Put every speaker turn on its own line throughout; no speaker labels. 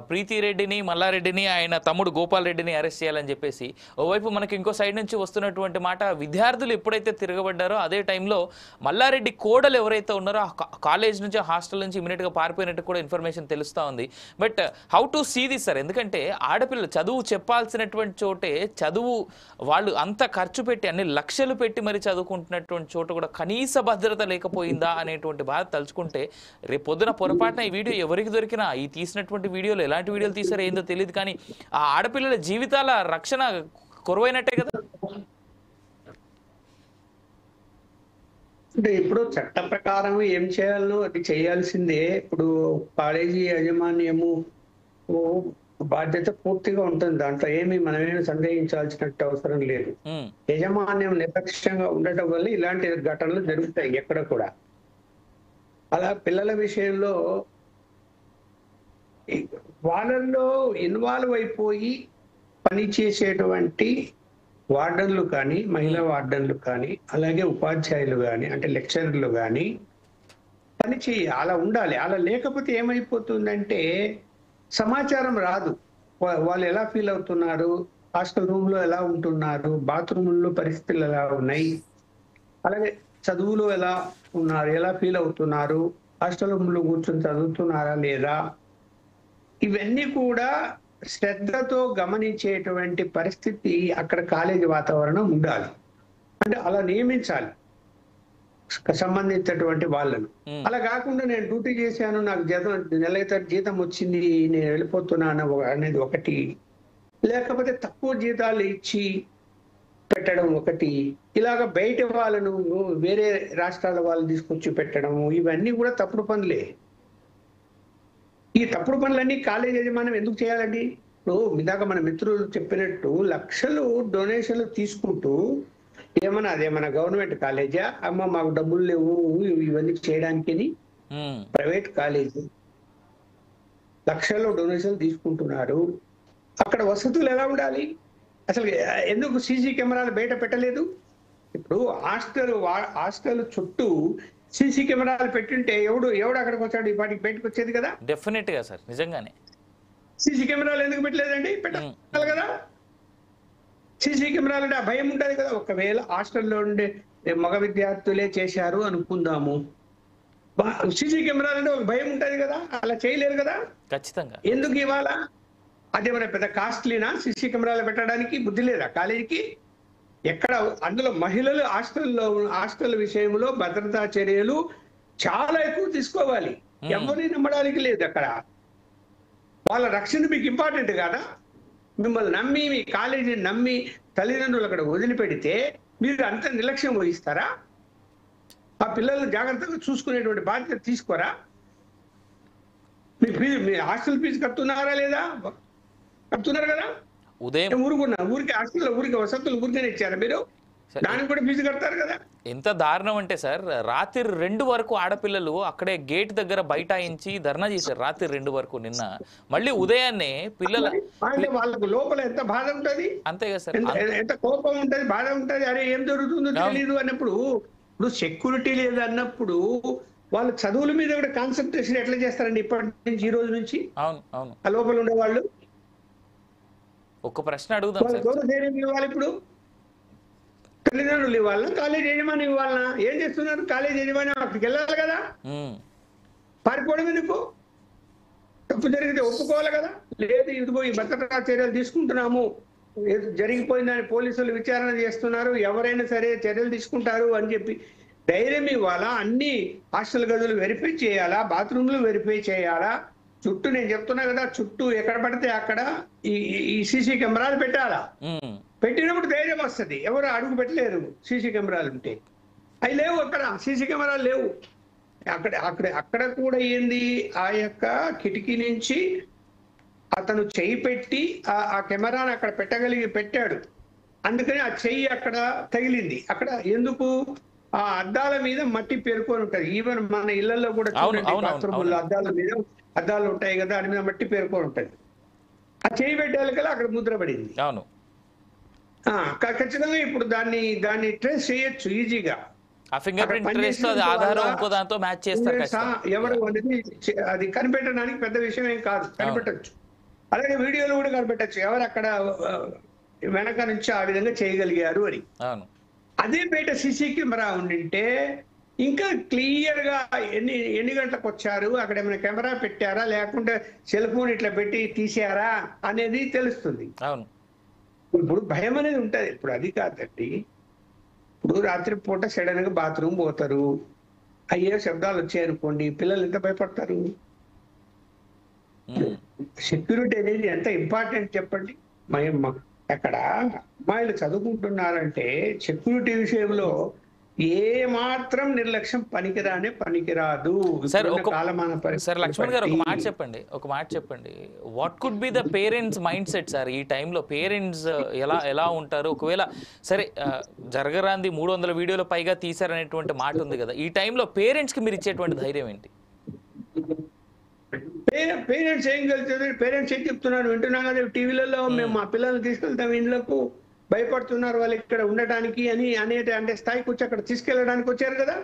ప్రీతి రెడ్డిని, మల్లారెడ్డిని, ఆయన తమ్ముడు గోపాల్ రెడ్డిని అరెస్ట్ చేయాలని చెప్పేసి. ఓవైపు మనకి ఇంకో సైడ్ నుంచి వస్తున్నటువంటి మాట, విద్యార్థులు ఎప్పుడైతే తిరగబడ్డారో అదే టైంలో మల్లారెడ్డి కోడలు ఎవరైతే ఉన్నారో ఆ కాలేజ్ నుంచి, హాస్టల్ నుంచి ఇమీడియట్గా పారిపోయినట్టు కూడా ఇన్ఫర్మేషన్ తెలుస్తూ ఉంది. But how to see this sir? ఎందుకంటే ఆడపిల్లలు చదువు చెప్పాల్సినటువంటి చోటే, చదువు వాళ్ళు అంత ఖర్చు పెట్టి అన్ని లక్షలు పెట్టి మరి చదువుకుంటున్నటువంటి చోట కూడా కనీస భద్రత లేకపోయిందా అనేటువంటి బాధ తలుచుకుంటే, రేపు పొద్దున పొరపాటున ఈ వీడియో ఎవరికి దొరికినా, ఈ తీసినటువంటి వీడియోలు ఎలాంటి వీడియోలు తీసారో ఏందో తెలియదు, కానీ ఆ ఆడపిల్లల జీవితాల రక్షణ కొరవైనట్టే కదా.
అంటే ఇప్పుడు చట్ట ప్రకారం ఏం చేయాలో అది చేయాల్సిందే. ఇప్పుడు కాలేజీ యాజమాన్యము బాధ్యత పూర్తిగా ఉంటుంది, దాంట్లో మనమేమి సందేహించాల్సినట్టు అవసరం లేదు. యాజమాన్యం నిర్లక్ష్యంగా ఉండటం వల్ల ఇలాంటి ఘటనలు జరుగుతాయి ఎక్కడ కూడా. అలా పిల్లల విషయంలో వాళ్ళల్లో ఇన్వాల్వ్ అయిపోయి పనిచేసేటువంటి వార్డన్లు కానీ, మహిళా వార్డన్లు కానీ, అలాగే ఉపాధ్యాయులు కానీ, అంటే లెక్చరర్లు కానీ పని అలా ఉండాలి. అలా లేకపోతే ఏమైపోతుందంటే సమాచారం రాదు. వాళ్ళు ఎలా ఫీల్ అవుతున్నారు, హాస్టల్ రూమ్ లో ఎలా ఉంటున్నారు, బాత్రూముల్లో పరిస్థితులు ఎలా ఉన్నాయి, అలాగే చదువులో ఎలా ఉన్నారు, ఎలా ఫీల్ అవుతున్నారు, హాస్టల్ రూమ్ లో కూర్చొని చదువుతున్నారా లేదా, ఇవన్నీ కూడా శ్రద్ధతో గమనించేటువంటి పరిస్థితి అక్కడ కాలేజీ వాతావరణం ఉండాలి. అంటే అలా నియమించాలి సంబంధించినటువంటి వాళ్ళను. అలా కాకుండా నేను డ్యూటీ చేశాను, నాకు నెల జీతం వచ్చింది, నేను వెళ్ళిపోతున్నాను అనేది ఒకటి, లేకపోతే తక్కువ జీతాలు ఇచ్చి పెట్టడం ఒకటి, ఇలాగ బయట వాళ్ళను వేరే రాష్ట్రాల వాళ్ళు తీసుకొచ్చి పెట్టడము, ఇవన్నీ కూడా తప్పుడు పనులే. ఈ తప్పుడు పనులన్నీ కాలేజ్ యజమానం ఎందుకు చేయాలండి? ఇప్పుడు ఇందాక మన మిత్రులు చెప్పినట్టు లక్షలు డొనేషన్లు తీసుకుంటూ అదేమన్నా గవర్నమెంట్ కాలేజా? అమ్మ మాకు డబ్బులు లేవు ఇవన్నీ చేయడానికి, ప్రైవేట్ కాలేజీ లక్షల్లో డొనేషన్లు తీసుకుంటున్నారు. అక్కడ వసతులు ఎలా ఉండాలి? అసలు ఎందుకు సీసీ కెమెరాలు బయట పెట్టలేదు? ఇప్పుడు హాస్టల్ చుట్టూ సీసీ కెమెరాలు పెట్టింటే ఎవడు అక్కడికి వచ్చాడు, ఈ పాటికి బయటకు వచ్చేది కదా.
డెఫినెట్ గా సార్, నిజంగానే.
సీసీ కెమెరాలు ఎందుకు పెట్టలేదండి? పెట్టాలి కదా. సీసీ కెమెరాలు అంటే ఆ భయం ఉంటుంది కదా. ఒకవేళ హాస్టల్లో ఉండే మగ విద్యార్థులే చేశారు అనుకుందాము, సీసీ కెమెరాలు అంటే ఒక భయం ఉంటుంది కదా, అలా చేయలేరు కదా.
ఖచ్చితంగా. ఎందుకు
ఇవాళ అదేమైనా పెద్ద కాస్ట్లీనా సీసీ కెమెరాలు పెట్టడానికి? బుద్ధి లేదా కాలేజీకి? ఎక్కడ అందులో మహిళలు హాస్టల్ విషయంలో భద్రతా చర్యలు చాలా ఎక్కువ తీసుకోవాలి. ఎవరిని నమ్మడానికి లేదు అక్కడ. వాళ్ళ రక్షణ మీకు ఇంపార్టెంట్ కదా. మిమ్మల్ని నమ్మి, మీ కాలేజీని నమ్మి తల్లిదండ్రులు అక్కడ వదిలిపెడితే మీరు అంత నిర్లక్ష్యం వహిస్తారా? ఆ పిల్లల్ని జాగ్రత్తగా చూసుకునేటువంటి బాధ్యత తీసుకోరా? మీ హాస్టల్ ఫీజు కడుతున్నారా లేదా? కడుతున్నారు కదా. ఊరికి హాస్టల్లో ఊరికి వసతులు ఊరికే ఇచ్చారా మీరు? దానికి కూడా ఫీజు కడతారు కదా.
ఎంత దారుణం అంటే సార్, రాత్రి 2 వరకు ఆడపిల్లలు అక్కడే గేట్ దగ్గర బైఠాయించి ధర్నా చేశారు. రాత్రి 2 వరకు. నిన్న మళ్ళీ ఉదయాన్నే పిల్లల
వాళ్ళకు లోపల ఎంత బాధ ఉంటది, అంతే కదా సార్. ఎంత కోపం ఉంటది, బాధ ఉంటది. అరే ఏం జరుగుతుందో తెలియదు అన్నప్పుడు, ఇప్పుడు సెక్యూరిటీ లేదు అన్నప్పుడు వాళ్ళ చదువుల మీద కూడా కాన్సన్ట్రేషన్ ఎట్లా చేస్తారండి ఇప్పటి నుంచి, ఈ రోజు నుంచి?
అవును అవును.
ఆ లోపల ఉండే వాళ్ళు
ఒక ప్రశ్న అడుగుదాం.
ఇవ్వాలి ఇప్పుడు తల్లిదండ్రులు ఇవ్వాలన్నా, కాలేజ్ యజమాని ఇవ్వాలన్నా? ఏం చేస్తున్నారు? కాలేజ్ యజమాని అక్కడికి వెళ్ళాలి కదా. పారిపోవడం ఎందుకు? తప్పు జరిగితే ఒప్పుకోవాలి కదా. లేదు ఇదిగో ఈ భద్రతా చర్యలు తీసుకుంటున్నాము, జరిగిపోయిందని పోలీసులు విచారణ చేస్తున్నారు, ఎవరైనా సరే చర్యలు తీసుకుంటారు అని చెప్పి ధైర్యం ఇవ్వాలా. అన్ని హాస్టల్ గదులు వెరిఫై చేయాలా, బాత్రూమ్లు వెరిఫై చేయాలా, చుట్టూ నేను చెప్తున్నా కదా, చుట్టూ ఎక్కడ పడితే అక్కడ ఈ సీసీ కెమెరాలు పెట్టాలా. పెట్టినప్పుడు ధైర్యం వస్తుంది. ఎవరు అడుగు పెట్టలేరు సీసీ కెమెరాలు ఉంటే. అవి లేవు, అక్కడ సీసీ కెమెరాలు లేవు. అక్కడ కూడా ఏంది, ఆ యొక్క కిటికీ నుంచి అతను చెయ్యి పెట్టి ఆ కెమెరాను అక్కడ పెట్టాడు. అందుకని ఆ చెయ్యి అక్కడ తగిలింది. అక్కడ ఎందుకు? ఆ అద్దాల మీద మట్టి పేరుకొని ఉంటది. ఈవెన్ మన ఇళ్లలో కూడా బాత్రూముల్లో అద్దాలు ఉంటాయి కదా, దాని మీద మట్టి పేరుకొని ఉంటది. ఆ చెయ్యి పెట్టాలి కదా, అక్కడ ముద్ర పడింది.
అవును.
ఖచ్చితంగా ఇప్పుడు దాన్ని ట్రేస్ చేయొచ్చు ఈజీగా.
ఆ ఫింగర్ ప్రింట్ ట్రేస్ తో అది ఆధారం ఇంకో దాంతో మ్యాచ్ చేస్తారు ఖచ్చితంగా.
ఎవరు అనేది అది కనిపెట్టడానికి పెద్ద విషయం ఏం కాదు, కనిపెట్టచ్చు. అలాగే వీడియోలో కూడా కనిపెట్టచ్చు ఎవరు అక్కడ వెనక నుంచి ఆ విధంగా చేయగలిగారు అని.
అవును.
అదే బయట సీసీ కెమెరా ఉండింటే ఇంకా క్లియర్ గా ఎన్ని గంటలకు వచ్చారు, అక్కడ ఏమైనా కెమెరా పెట్టారా, లేకుంటే సెల్ ఫోన్ ఇట్లా పెట్టి తీసారా అనేది తెలుస్తుంది.
అవును.
ఇప్పుడు భయం అనేది ఉంటది. ఇప్పుడు అది కాదండి, ఇప్పుడు రాత్రి పూట సడన్ గా బాత్రూమ్ పోతారు, అయ్యే శబ్దాలు వచ్చాయనుకోండి, పిల్లలు ఎంత భయపడతారు? సెక్యూరిటీ అనేది ఎంత ఇంపార్టెంట్ చెప్పండి. అక్కడ అమ్మాయిలు చదువుకుంటున్నారంటే సెక్యూరిటీ విషయంలో ఏ మాత్రం నిర్లక్ష్యం పనికిరాదు.
సార్ లక్ష్మణ్ గారు ఒక మాట చెప్పండి, what could be the parents mind set sir ఈ టైంలో? పేరెంట్స్ ఎలా ఉంటారు? ఒకవేళ సరే జరగరాంది 300 వీడియోలు పైగా తీశారనేటువంటి మాట ఉంది కదా, ఈ టైంలో పేరెంట్స్ కి మీరు ఇచ్చేటువంటి ధైర్యం ఏంటి?
పేరెంట్స్ ఏం కలుగుతుంది? పేరెంట్స్ ఏం చెప్తున్నారు వింటున్నాం కదా టీవీలలో, మేము మా పిల్లల్ని తీసుకెళ్తాం, ఇండ్లకు భయపడుతున్నారు వాళ్ళు ఇక్కడ ఉండటానికి అని అంటే స్థాయికి వచ్చి అక్కడ తీసుకెళ్ళడానికి వచ్చారు కదా.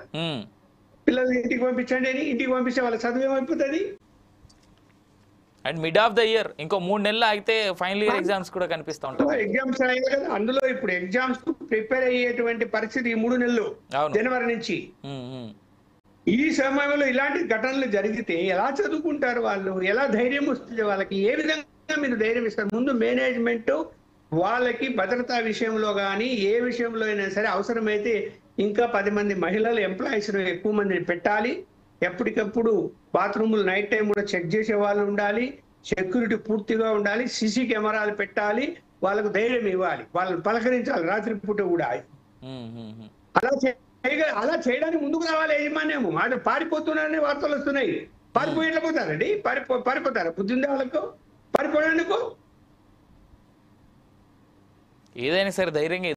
పిల్లల్ని ఇంటికి పంపించండి అని, ఇంటికి పంపిస్తే వాళ్ళ చదువు ఏమైపోతుంది?
And mid of the year ఇంకో 3 నెలలు అయితే ఫైనల్ ఇయర్ ఎగ్జామ్స్ కూడా కనిపిస్తూ ఉంటాయి.
ఎగ్జామ్స్ అయ్యాయి కదా, అందులో ఇప్పుడు ఎగ్జామ్స్ ప్రిపేర్ అయ్యేటువంటి పరిస్థితి ఈ 3 నెలలు జనవరి నుంచి. ఈ సమయంలో ఇలాంటి ఘటనలు జరిగితే ఎలా చదువుకుంటారు వాళ్ళు? ఎలా ధైర్యం వస్తుంది వాళ్ళకి? ఏ విధంగా మీరు ధైర్యం ఇస్తారు? ముందు మేనేజ్మెంట్ వాళ్ళకి భద్రతా విషయంలో కానీ ఏ విషయంలో అయినా సరే అవసరమైతే ఇంకా 10 మంది మహిళలు ఎంప్లాయీస్ ఎక్కువ మందిని పెట్టాలి. ఎప్పటికప్పుడు బాత్రూములు నైట్ టైం కూడా చెక్ చేసే వాళ్ళు ఉండాలి. సెక్యూరిటీ పూర్తిగా ఉండాలి. సీసీ కెమెరాలు పెట్టాలి. వాళ్ళకు ధైర్యం ఇవ్వాలి. వాళ్ళని పలకరించాలి రాత్రి పూట కూడా. అలా చేయడానికి ముందుకు రావాలి యాజమాన్యం. మాట పారిపోతున్నారని వార్తలు వస్తున్నాయి. పారిపోయి ఎట్లా పోతారండి? పారిపోతారా? బుద్ధి ఉందా వాళ్ళకు? పారిపోయేందుకు
ఏదైనా సరే ధైర్యంగా